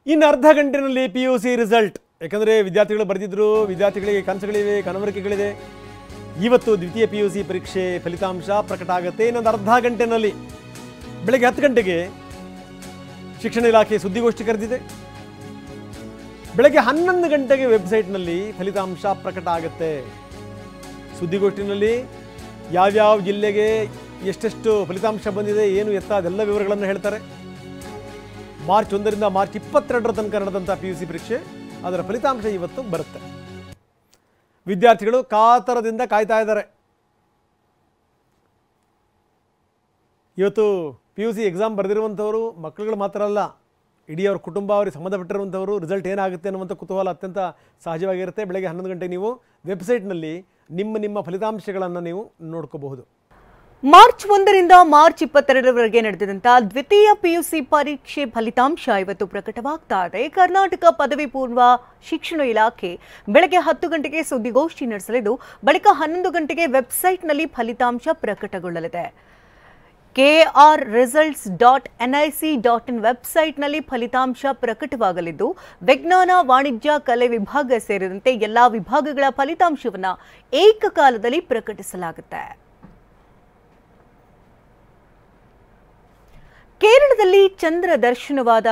ಇನ್ನು ಅರ್ಧ ಗಂಟೆನಲ್ಲಿ PUC result. ಯಾಕಂದರೆ ವಿದ್ಯಾರ್ಥಿಗಳು ಬರೆದಿದ್ರು, ವಿದ್ಯಾರ್ಥಿಗಳಿಗೆ ಕನಸುಗಳಿವೆ, ಕನವರಿಕೆಗಳಿದೆ. ಇವತ್ತು ದ್ವಿತೀಯ PUC ಪರೀಕ್ಷೆ ಫಲಿತಾಂಶ ಪ್ರಕಟ ಆಗುತ್ತೆ. ಇನ್ನೊಂದು ಅರ್ಧ ಗಂಟೆನಲ್ಲಿ ಬೆಳಗ್ಗೆ 10 ಗಂಟೆಗೆ ಶಿಕ್ಷಣ ಇಲಾಖೆ ಸುದ್ದಿಗೋಷ್ಠಿ ಕರೆದಿದೆ. ಬೆಳಗ್ಗೆ 11 ಗಂಟೆಗೆ ವೆಬ್ಸೈಟ್ನಲ್ಲಿ ಫಲಿತಾಂಶ ಪ್ರಕಟ ಆಗುತ್ತೆ. ಸುದ್ದಿಗೋಷ್ಠಿನಲ್ಲಿ ಯಾವ್ಯಾವ ಜಿಲ್ಲೆಗೆ ಎಷ್ಟೆಷ್ಟು ಫಲಿತಾಂಶ ಬಂದಿದೆ, ಏನು ಎತ್ತ, ಅದೆಲ್ಲ ವಿವರಗಳನ್ನು ಹೇಳ್ತಾರೆ. ಮಾರ್ಚ್ 1ರಿಂದ ಮಾರ್ಚ್ 22ರ ತನಕ ನಡೆದಂಥ PUC ಪರೀಕ್ಷೆ, ಅದರ ಫಲಿತಾಂಶ ಇವತ್ತು ಬರುತ್ತೆ. ವಿದ್ಯಾರ್ಥಿಗಳು ಕಾತರದಿಂದ ಕಾಯ್ತಾ ಇದ್ದಾರೆ. ಇವತ್ತು PUC ಎಕ್ಸಾಮ್ ಬರೆದಿರುವಂಥವರು ಮಕ್ಕಳುಗಳು ಮಾತ್ರ ಅಲ್ಲ, ಇಡೀ ಅವ್ರ ಕುಟುಂಬ, ಅವ್ರಿಗೆ ಸಂಬಂಧಪಟ್ಟಿರುವಂಥವರು ರಿಸಲ್ಟ್ ಏನಾಗುತ್ತೆ ಅನ್ನುವಂಥ ಕುತೂಹಲ ಅತ್ಯಂತ ಸಹಜವಾಗಿರುತ್ತೆ. ಬೆಳಗ್ಗೆ 11 ಗಂಟೆಗೆ ನೀವು ವೆಬ್ಸೈಟ್ನಲ್ಲಿ ನಿಮ್ಮ ಫಲಿತಾಂಶಗಳನ್ನು ನೀವು ನೋಡ್ಕೋಬಹುದು. ಮಾರ್ಚ್ 1ರಿಂದ ಮಾರ್ಚ್ 22ರವರೆಗೆ ನಡೆದಂಥ ದ್ವಿತೀಯ PUC ಪರೀಕ್ಷೆ ಫಲಿತಾಂಶ ಇವತ್ತು ಪ್ರಕಟವಾಗ್ತಾ ಇದೆ. ಕರ್ನಾಟಕ ಪದವಿ ಪೂರ್ವ ಶಿಕ್ಷಣ ಇಲಾಖೆ ಬೆಳಗ್ಗೆ 10 ಗಂಟೆಗೆ ಸುದ್ದಿಗೋಷ್ಠಿ ನಡೆಸಲಿದ್ದು, ಬಳಿಕ 11 ಗಂಟೆಗೆ ವೆಬ್ಸೈಟ್ನಲ್ಲಿ ಫಲಿತಾಂಶ ಪ್ರಕಟಗೊಳ್ಳಲಿದೆ. KRResults.nic.in ವೆಬ್ಸೈಟ್ನಲ್ಲಿ ಫಲಿತಾಂಶ ಪ್ರಕಟವಾಗಲಿದ್ದು, ವಿಜ್ಞಾನ, ವಾಣಿಜ್ಯ, ಕಲೆ ವಿಭಾಗ ಸೇರಿದಂತೆ ಎಲ್ಲಾ ವಿಭಾಗಗಳ ಫಲಿತಾಂಶವನ್ನು ಏಕಕಾಲದಲ್ಲಿ ಪ್ರಕಟಿಸಲಾಗುತ್ತೆ. ಕೇರಳದಲ್ಲಿ ಚಂದ್ರ ದರ್ಶನವಾದ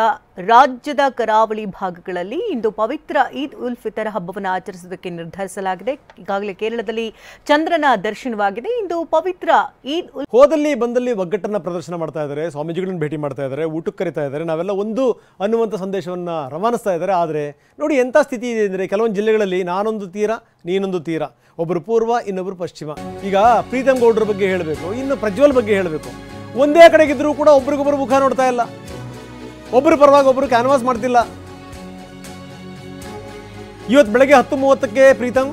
ರಾಜ್ಯದ ಕರಾವಳಿ ಭಾಗಗಳಲ್ಲಿ ಇಂದು ಪವಿತ್ರ ಈದ್ ಉಲ್ ಫಿತರ್ ಹಬ್ಬವನ್ನು ಆಚರಿಸುವುದಕ್ಕೆ ನಿರ್ಧರಿಸಲಾಗಿದೆ. ಈಗಾಗಲೇ ಕೇರಳದಲ್ಲಿ ಚಂದ್ರನ ದರ್ಶನವಾಗಿದೆ. ಇಂದು ಪವಿತ್ರ ಈದ್ ಉಲ್ ಹೋದಲ್ಲಿ ಬಂದಲ್ಲಿ ಒಗ್ಗಟ್ಟನ್ನು ಪ್ರದರ್ಶನ ಮಾಡ್ತಾ ಇದ್ದಾರೆ, ಸ್ವಾಮೀಜಿಗಳನ್ನು ಭೇಟಿ ಮಾಡ್ತಾ ಇದ್ದಾರೆ, ಊಟಕ್ಕೆ ಕರೀತಾ ಇದ್ದಾರೆ, ನಾವೆಲ್ಲ ಒಂದು ಅನ್ನುವಂಥ ಸಂದೇಶವನ್ನು ರವಾನಿಸ್ತಾ ಇದ್ದಾರೆ. ಆದರೆ ನೋಡಿ ಎಂಥ ಸ್ಥಿತಿ ಇದೆ ಅಂದರೆ, ಕೆಲವೊಂದು ಜಿಲ್ಲೆಗಳಲ್ಲಿ ನಾನೊಂದು ತೀರ ನೀನೊಂದು ತೀರ, ಒಬ್ಬರು ಪೂರ್ವ ಇನ್ನೊಬ್ಬರು ಪಶ್ಚಿಮ. ಈಗ ಪ್ರೀತಮ್ ಗೌಡ್ರ ಬಗ್ಗೆ ಹೇಳಬೇಕು, ಇನ್ನು ಪ್ರಜ್ವಲ್ ಬಗ್ಗೆ ಹೇಳಬೇಕು. ಒಂದೇ ಕಡೆಗಿದ್ರೂ ಕೂಡ ಒಬ್ರಿಗೊಬ್ಬರು ಮುಖ ನೋಡ್ತಾ ಇಲ್ಲ, ಒಬ್ಬರು ಪರವಾಗಿ ಒಬ್ಬರು ಕ್ಯಾನ್ವಾಸ್ ಮಾಡ್ತಿಲ್ಲ. ಇವತ್ತು ಬೆಳಗ್ಗೆ 10:30ಕ್ಕೆ ಪ್ರೀತಮ್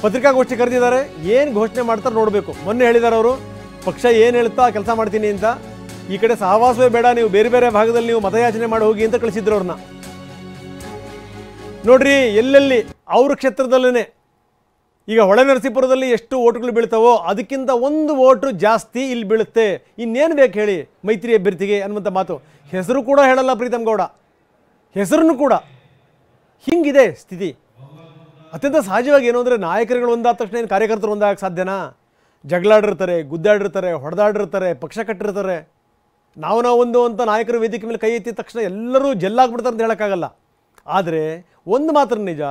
ಪತ್ರಿಕಾಗೋಷ್ಠಿ ಕರೆದಿದ್ದಾರೆ. ಏನು ಘೋಷಣೆ ಮಾಡ್ತಾರೆ ನೋಡಬೇಕು. ಮೊನ್ನೆ ಹೇಳಿದ್ದಾರೆ ಅವರು, ಪಕ್ಷ ಏನು ಹೇಳುತ್ತಾ ಕೆಲಸ ಮಾಡ್ತೀನಿ ಅಂತ. ಈ ಕಡೆ ಸಹವಾಸವೇ ಬೇಡ, ನೀವು ಬೇರೆ ಬೇರೆ ಭಾಗದಲ್ಲಿ ನೀವು ಮತಯಾಚನೆ ಮಾಡಿ ಹೋಗಿ ಅಂತ ಕಳಿಸಿದ್ರು ಅವ್ರನ್ನ. ನೋಡ್ರಿ, ಎಲ್ಲೆಲ್ಲಿ ಅವ್ರ ಕ್ಷೇತ್ರದಲ್ಲೇ ಈಗ ಹೊಳೆನರಸೀಪುರದಲ್ಲಿ ಎಷ್ಟು ಓಟುಗಳು ಬೀಳ್ತಾವೋ ಅದಕ್ಕಿಂತ 1 ಓಟು ಜಾಸ್ತಿ ಇಲ್ಲಿ ಬೀಳುತ್ತೆ. ಇನ್ನೇನು ಬೇಕು ಹೇಳಿ ಮೈತ್ರಿ ಅಭ್ಯರ್ಥಿಗೆ ಅನ್ನುವಂಥ ಮಾತು. ಹೆಸರು ಕೂಡ ಹೇಳಲ್ಲ ಪ್ರೀತಮ್ ಗೌಡ, ಹೆಸರನ್ನು ಕೂಡ. ಹಿಂಗಿದೆ ಸ್ಥಿತಿ. ಅತ್ಯಂತ ಸಹಜವಾಗಿ ಏನು ಅಂದರೆ, ನಾಯಕರುಗಳು ಒಂದಾದ ತಕ್ಷಣ ಏನು ಕಾರ್ಯಕರ್ತರು ಒಂದಾಗಕ್ಕೆ ಸಾಧ್ಯನಾ? ಜಗಳಾಡಿರ್ತಾರೆ, ಗುದ್ದಾಡಿರ್ತಾರೆ, ಹೊಡೆದಾಡಿರ್ತಾರೆ, ಪಕ್ಷ ಕಟ್ಟಿರ್ತಾರೆ. ನಾವು ಒಂದು ಅಂತ ನಾಯಕರು ವೇದಿಕೆ ಮೇಲೆ ಕೈ ಎತ್ತಿದ ತಕ್ಷಣ ಎಲ್ಲರೂ ಜೆಲ್ಲಾಗ್ಬಿಡ್ತಾರೆ ಅಂತ ಹೇಳೋಕ್ಕಾಗಲ್ಲ. ಆದರೆ ಒಂದು ಮಾತ್ರ ನಿಜ,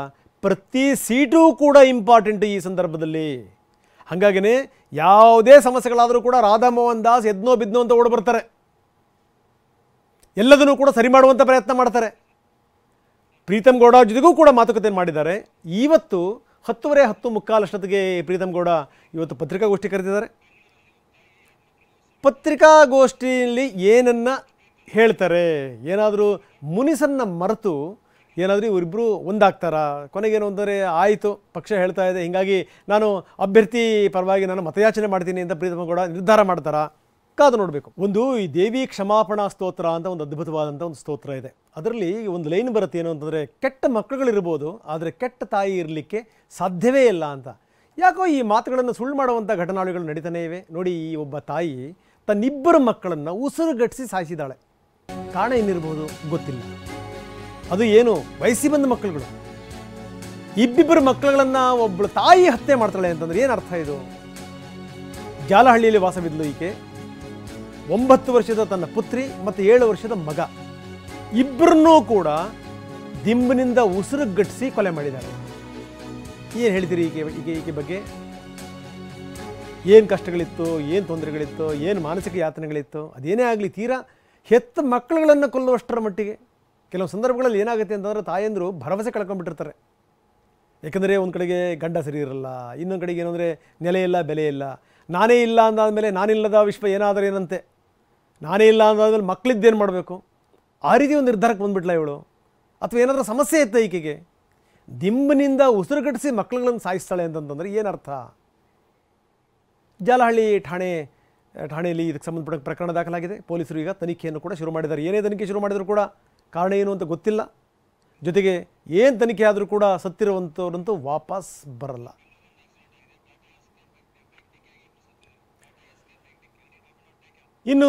ಪ್ರತಿ ಸೀಟೂ ಕೂಡ ಇಂಪಾರ್ಟೆಂಟ್ ಈ ಸಂದರ್ಭದಲ್ಲಿ. ಹಾಗಾಗಿನೇ ಯಾವುದೇ ಸಮಸ್ಯೆಗಳಾದರೂ ಕೂಡ ರಾಧಾ ಮೋಹನ್ ದಾಸ್ ಎದ್ನೋ ಬಿದ್ನೋ ಅಂತ ಓಡಿ ಬರ್ತಾರೆ, ಎಲ್ಲದನ್ನೂ ಕೂಡ ಸರಿ ಮಾಡುವಂಥ ಪ್ರಯತ್ನ ಮಾಡ್ತಾರೆ. ಪ್ರೀತಮ್ ಗೌಡ ಜೊತೆಗೂ ಕೂಡ ಮಾತುಕತೆ ಮಾಡಿದ್ದಾರೆ. ಇವತ್ತು 10:45 ಅಷ್ಟೊತ್ತಿಗೆ ಪ್ರೀತಮ್ ಗೌಡ ಇವತ್ತು ಪತ್ರಿಕಾಗೋಷ್ಠಿ ಕರೆದಿದ್ದಾರೆ. ಪತ್ರಿಕಾಗೋಷ್ಠಿಯಲ್ಲಿ ಏನನ್ನು ಹೇಳ್ತಾರೆ, ಏನಾದರೂ ಮುನಿಸನ್ನು ಮರೆತು ಏನಾದರೂ ಇವರಿಬ್ಬರು ಒಂದಾಗ್ತಾರಾ? ಕೊನೆಗೇನು ಅಂದರೆ, ಆಯಿತು ಪಕ್ಷ ಹೇಳ್ತಾ ಇದೆ, ಹೀಗಾಗಿ ನಾನು ಅಭ್ಯರ್ಥಿ ಪರವಾಗಿ ನಾನು ಮತಯಾಚನೆ ಮಾಡ್ತೀನಿ ಅಂತ ಪ್ರೀತಮ್ ಗೌಡ ನಿರ್ಧಾರ ಮಾಡ್ತಾರಾ? ಕಾದು ನೋಡಬೇಕು. ಒಂದು ಈ ದೇವಿ ಕ್ಷಮಾಪಣಾ ಸ್ತೋತ್ರ ಅಂತ ಒಂದು ಅದ್ಭುತವಾದಂಥ ಒಂದು ಸ್ತೋತ್ರ ಇದೆ. ಅದರಲ್ಲಿ ಒಂದು ಲೈನ್ ಬರುತ್ತೆ, ಏನು ಅಂತಂದರೆ, ಕೆಟ್ಟ ಮಕ್ಕಳುಗಳಿರ್ಬೋದು ಆದರೆ ಕೆಟ್ಟ ತಾಯಿ ಇರಲಿಕ್ಕೆ ಸಾಧ್ಯವೇ ಇಲ್ಲ ಅಂತ. ಯಾಕೋ ಈ ಮಾತುಗಳನ್ನು ಸುಳ್ಳು ಮಾಡುವಂಥ ಘಟನಾವಳಿಗಳು ನಡೀತಾನೇ ಇವೆ. ನೋಡಿ, ಈ ಒಬ್ಬ ತಾಯಿ ತನ್ನಿಬ್ಬರು ಮಕ್ಕಳನ್ನು ಉಸಿರುಗಟ್ಟಿಸಿ ಸಾಯಿಸಿದಾಳೆ. ಕಾರಣ ಏನಿರ್ಬೋದು ಗೊತ್ತಿಲ್ಲ. ಅದು ಏನು ವಯಸ್ಸಿ ಬಂದ ಮಕ್ಕಳುಗಳು, ಇಬ್ಬಿಬ್ಬರು ಮಕ್ಕಳುಗಳನ್ನು ಒಬ್ಬಳು ತಾಯಿ ಹತ್ಯೆ ಮಾಡ್ತಾಳೆ ಅಂತಂದ್ರೆ ಏನು ಅರ್ಥ ಇದು? ಜಾಲಹಳ್ಳಿಯಲ್ಲಿ ವಾಸವಿದ್ಲು ಈಕೆ. 9 ವರ್ಷದ ತನ್ನ ಪುತ್ರಿ ಮತ್ತು 7 ವರ್ಷದ ಮಗ, ಇಬ್ಬರನ್ನೂ ಕೂಡ ದಿಂಬಿನಿಂದ ಉಸಿರುಗಟ್ಟಿಸಿ ಕೊಲೆ ಮಾಡಿದ್ದಾರೆ. ಏನು ಹೇಳ್ತೀರಿ ಈಕೆ ಬಗ್ಗೆ? ಏನು ಕಷ್ಟಗಳಿತ್ತು, ಏನು ತೊಂದರೆಗಳಿತ್ತು, ಏನು ಮಾನಸಿಕ ಯಾತನೆಗಳಿತ್ತು? ಅದೇನೇ ಆಗಲಿ, ತೀರಾ ಹೆತ್ತ ಮಕ್ಕಳುಗಳನ್ನು ಕೊಲ್ಲುವಷ್ಟರ ಮಟ್ಟಿಗೆ ಕೆಲವು ಸಂದರ್ಭಗಳಲ್ಲಿ ಏನಾಗುತ್ತೆ ಅಂತಂದರೆ, ತಾಯಂದರು ಭರವಸೆ ಕಳ್ಕೊಂಡ್ಬಿಟ್ಟಿರ್ತಾರೆ. ಯಾಕಂದರೆ ಒಂದು ಕಡೆಗೆ ಗಂಡ ಸರಿ ಇರಲ್ಲ, ಇನ್ನೊಂದು ಕಡೆಗೆ ಏನಂದರೆ ನೆಲೆ ಇಲ್ಲ, ಬೆಲೆ ಇಲ್ಲ. ನಾನೇ ಇಲ್ಲ ಅಂದಾದಮೇಲೆ ನಾನಿಲ್ಲದ ವಿಶ್ವ ಏನಾದರೂ ಏನಂತೆ, ನಾನೇ ಇಲ್ಲ ಅಂದಾದ್ಮೇಲೆ ಮಕ್ಕಳಿದ್ದೇನು ಮಾಡಬೇಕು? ಆ ರೀತಿ ಒಂದು ನಿರ್ಧಾರಕ್ಕೆ ಬಂದುಬಿಟ್ಲ ಇವಳು. ಅಥವಾ ಏನಾದರೂ ಸಮಸ್ಯೆ ಇತ್ತ ಈಕೆಗೆ? ದಿಂಬಿನಿಂದ ಉಸಿರುಗಟ್ಟಿಸಿ ಮಕ್ಕಳುಗಳನ್ನು ಸಾಯಿಸ್ತಾಳೆ ಅಂತಂತಂದರೆ ಏನರ್ಥ? ಜಾಲಹಳ್ಳಿ ಠಾಣೆಯಲ್ಲಿ ಇದಕ್ಕೆ ಸಂಬಂಧಪಟ್ಟ ಪ್ರಕರಣ ದಾಖಲಾಗಿದೆ. ಪೊಲೀಸರು ಈಗ ತನಿಖೆಯನ್ನು ಕೂಡ ಶುರು ಮಾಡಿದ್ದಾರೆ. ಏನೇ ತನಿಖೆ ಶುರು ಮಾಡಿದರೂ ಕೂಡ ಕಾರಣ ಏನು ಅಂತ ಗೊತ್ತಿಲ್ಲ. ಜೊತೆಗೆ ಏನು ತನಿಖೆ ಆದರೂ ಕೂಡ ಸತ್ತಿರುವಂಥವ್ರಂತೂ ವಾಪಸ್ ಬರಲ್ಲ.